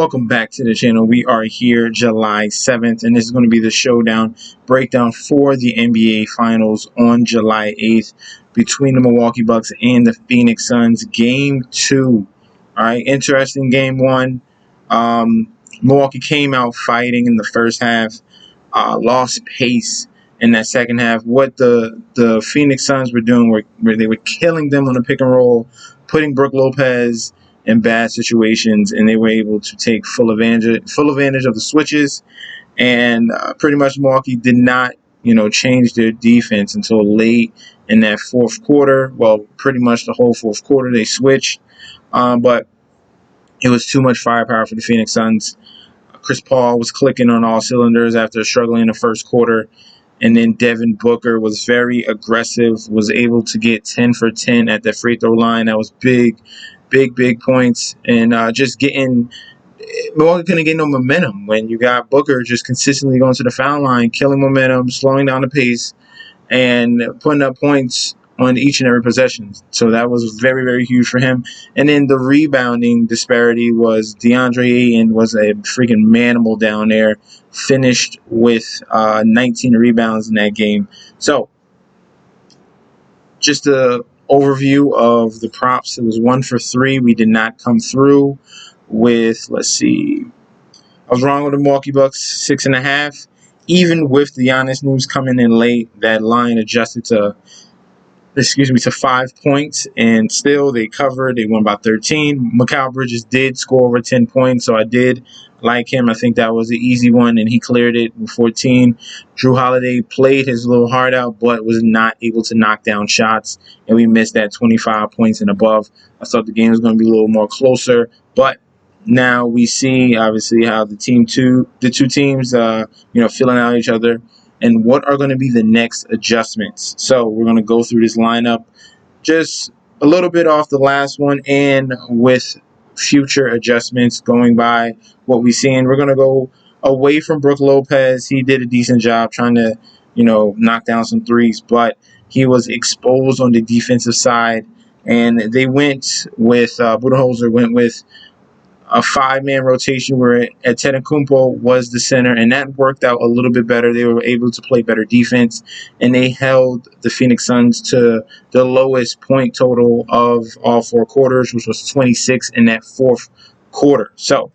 Welcome back to the channel. We are here July 7th, and this is going to be the showdown breakdown for the NBA Finals on July 8th between the Milwaukee Bucks and the Phoenix Suns. Game 2. All right, interesting game 1. Milwaukee came out fighting in the first half, lost pace in that second half. What the Phoenix Suns were doing where they were killing them on the pick and roll, putting Brook Lopez in bad situations, and they were able to take full advantage of the switches. And pretty much Milwaukee did not, change their defense until late in that fourth quarter. Well, pretty much the whole fourth quarter they switched, but it was too much firepower for the Phoenix Suns. Chris Paul was clicking on all cylinders after struggling in the first quarter. And then Devin Booker was very aggressive, was able to get 10 for 10 at the free throw line. That was big points. And just getting – Milwaukee couldn't get no momentum when you got Booker just consistently going to the foul line, killing momentum, slowing down the pace, and putting up points on each and every possession. So that was very, very huge for him. And then the rebounding disparity was DeAndre Ayton was a freaking manimal down there, finished with 19 rebounds in that game. So just an overview of the props. It was 1 for 3. We did not come through with, let's see, I was wrong with the Milwaukee Bucks, 6.5. Even with the Giannis news coming in late, that line adjusted to 5 points, and still they covered. They won by 13. Mikal Bridges did score over 10 points, so I did like him. I think that was an easy one, and he cleared it with 14. Drew Holiday played his little heart out, but was not able to knock down shots, and we missed that 25 points and above. I thought the game was going to be a little more closer, but now we see, obviously, how the two teams, filling out each other, and what are going to be the next adjustments. So we're going to go through this lineup just a little bit off the last one and with future adjustments going by what we see. And we're going to go away from Brook Lopez. He did a decent job trying to, knock down some threes, but he was exposed on the defensive side. And they went with, Budenholzer went with a 5-man rotation where Antetokounmpo was the center, and that worked out a little bit better. They were able to play better defense, and they held the Phoenix Suns to the lowest point total of all 4 quarters, which was 26 in that fourth quarter. So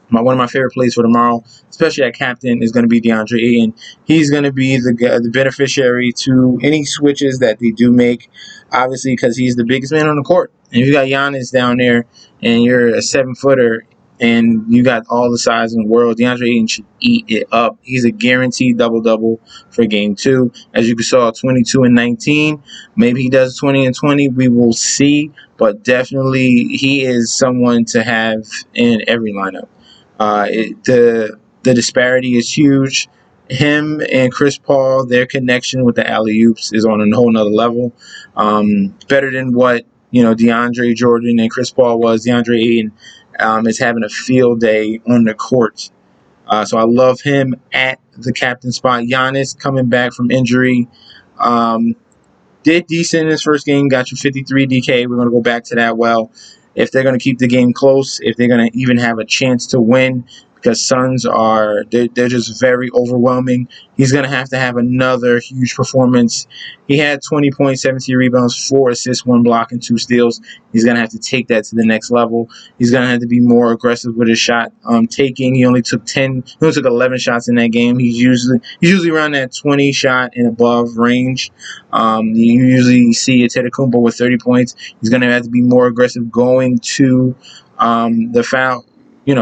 one of my favorite plays for tomorrow, especially at captain, is going to be DeAndre Ayton. He's going to be the beneficiary to any switches that they do make, obviously, because he's the biggest man on the court. And if you got Giannis down there and you're a 7-footer and you got all the size in the world, DeAndre Ayton should eat it up. He's a guaranteed double-double for game 2. As you saw, 22 and 19. Maybe he does 20 and 20. We will see. But definitely he is someone to have in every lineup. The disparity is huge. Him and Chris Paul, their connection with the alley-oops is on a whole nother level. Better than what DeAndre Jordan and Chris Paul was. DeAndre Ayton is having a field day on the court. So I love him at the captain spot. Giannis coming back from injury. Did decent in his first game. Got you 53 DK. We're going to go back to that. Well, if they're going to keep the game close, if they're going to even have a chance to win, because Suns they're just very overwhelming. He's going to have another huge performance. He had 20 points, 17 rebounds, 4 assists, 1 block, and 2 steals. He's going to have to take that to the next level. He's going to have to be more aggressive with his shot taking. He only took 11 shots in that game. He's usually around that 20 shot and above range. You usually see Antetokounmpo with 30 points. He's going to have to be more aggressive going to the foul,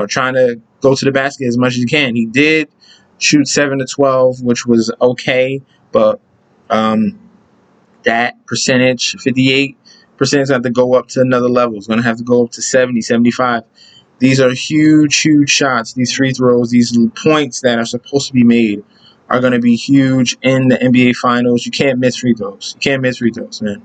trying to go to the basket as much as he can. He did shoot 7 to 12, which was okay, but that percentage, 58%, is going to have to go up to another level. It's going to have to go up to 70, 75. These are huge, huge shots. These free throws, these points that are supposed to be made are going to be huge in the NBA Finals. You can't miss free throws. You can't miss free throws, man.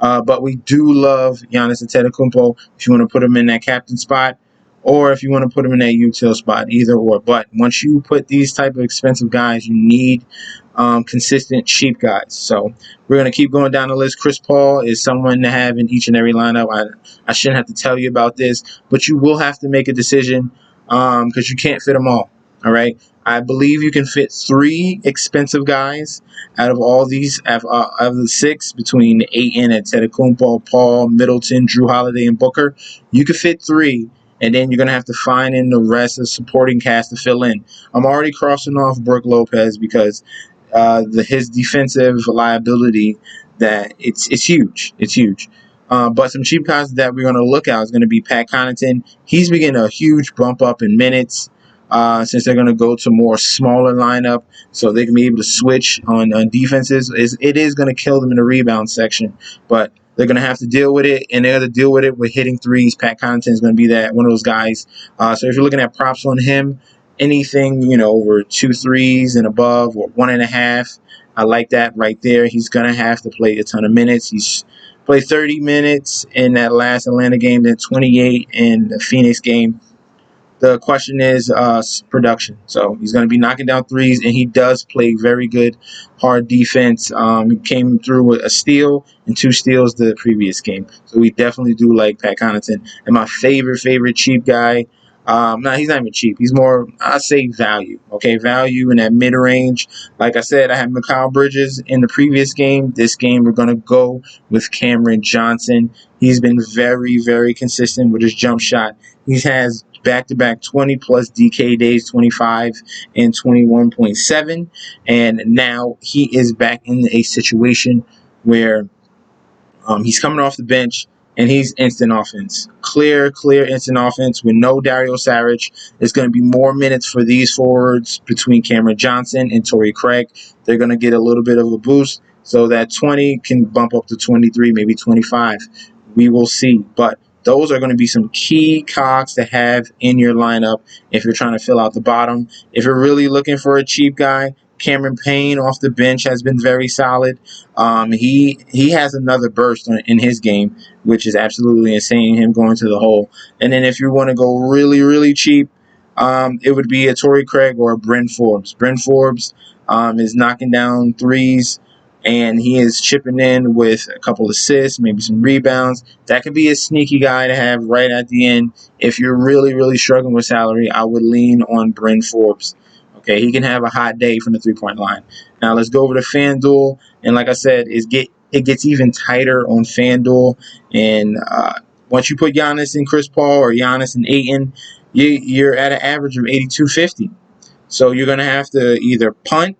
But we do love Giannis Antetokounmpo. If you want to put him in that captain spot, or if you want to put him in that util spot, either or. But once you put these type of expensive guys, you need consistent cheap guys. So we're going to keep going down the list. Chris Paul is someone to have in each and every lineup. I shouldn't have to tell you about this, but you will have to make a decision because you can't fit them all right? I believe you can fit 3 expensive guys out of all these, of the 6, between Ayton and Antetokounmpo, Paul, Middleton, Drew Holiday, and Booker. You could fit 3, and then you're going to have to find in the rest of supporting cast to fill in. I'm already crossing off Brook Lopez because his defensive liability, that it's huge. It's huge. But some cheap guys that we're going to look at is going to be Pat Connaughton. He's beginning a huge bump up in minutes since they're going to go to more smaller lineup, so they can be able to switch on defenses. It is going to kill them in the rebound section, but they're going to have to deal with it, and they have to deal with it with hitting threes. Pat Connaughton is going to be one of those guys. So if you're looking at props on him, anything over 2 threes and above, or 1.5, I like that right there. He's going to have to play a ton of minutes. He's played 30 minutes in that last Atlanta game, then 28 in the Phoenix game. The question is production. So he's going to be knocking down threes, and he does play very good hard defense. He came through with a steal and 2 steals the previous game. So we definitely do like Pat Connaughton. And my favorite cheap guy, he's not even cheap. He's more, I say, value. Okay, value in that mid-range. Like I said, I had Mikal Bridges in the previous game. This game, we're going to go with Cameron Johnson. He's been very consistent with his jump shot. He has back-to-back 20-plus DK days, 25 and 21.7. And now he is back in a situation where he's coming off the bench, and he's instant offense. Clear instant offense with no Dario Saric. There's going to be more minutes for these forwards between Cameron Johnson and Torrey Craig. They're going to get a little bit of a boost, so that 20 can bump up to 23, maybe 25. We will see. But those are going to be some key cogs to have in your lineup if you're trying to fill out the bottom. If you're really looking for a cheap guy, Cameron Payne off the bench has been very solid. He has another burst in his game, which is absolutely insane, him going to the hole. And then if you want to go really cheap, it would be a Torrey Craig or a Bryn Forbes. Bryn Forbes is knocking down threes, and he is chipping in with a couple assists, maybe some rebounds. That could be a sneaky guy to have right at the end. If you're really struggling with salary, I would lean on Bryn Forbes. Okay, he can have a hot day from the three-point line. Now let's go over to FanDuel, and like I said, it gets even tighter on FanDuel. And once you put Giannis and Chris Paul, or Giannis and Ayton, you're at an average of 82.50. So you're gonna have to either punt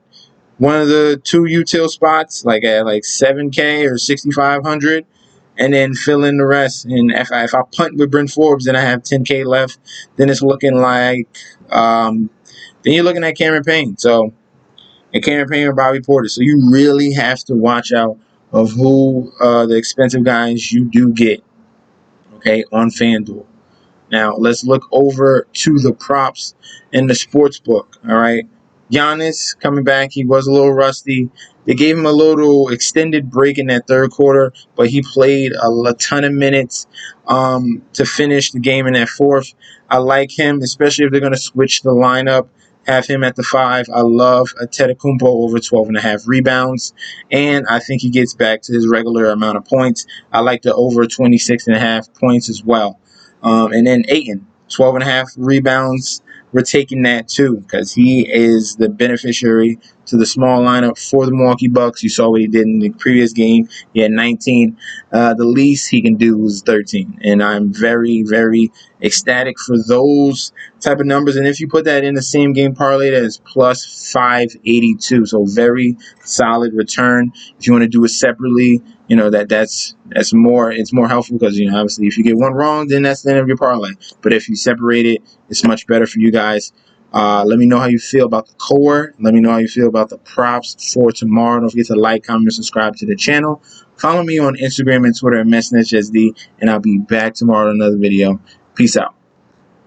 one of the 2 util spots, like at 7K or 6,500, and then fill in the rest. And if I punt with Bryn Forbes, then I have 10K left. Then it's looking like then you're looking at Cameron Payne. So, and Cameron Payne or Bobby Portis. So you really have to watch out of who the expensive guys you do get, okay, on FanDuel. Now, let's look over to the props in the sports book, all right? Giannis coming back. He was a little rusty. They gave him a little extended break in that third quarter, but he played a ton of minutes to finish the game in that fourth. I like him, especially if they're going to switch the lineup, have him at the 5. I love Antetokounmpo over 12.5 rebounds, and I think he gets back to his regular amount of points. I like the over 26.5 points as well. And then Ayton, 12.5 rebounds. We're taking that too because he is the beneficiary to the small lineup for the Milwaukee Bucks. You saw what he did in the previous game. He had 19. The least he can do is 13. And I'm very ecstatic for those type of numbers. And if you put that in the same game parlay, that is plus 582. So very solid return. If you want to do it separately, that's more. It's more helpful because obviously if you get one wrong, then that's the end of your parlay. But if you separate it, it's much better for you guys. Let me know how you feel about the core. Let me know how you feel about the props for tomorrow. Don't forget to like, comment, and subscribe to the channel. Follow me on Instagram and Twitter at metsnetsjets, and I'll be back tomorrow with another video. Peace out.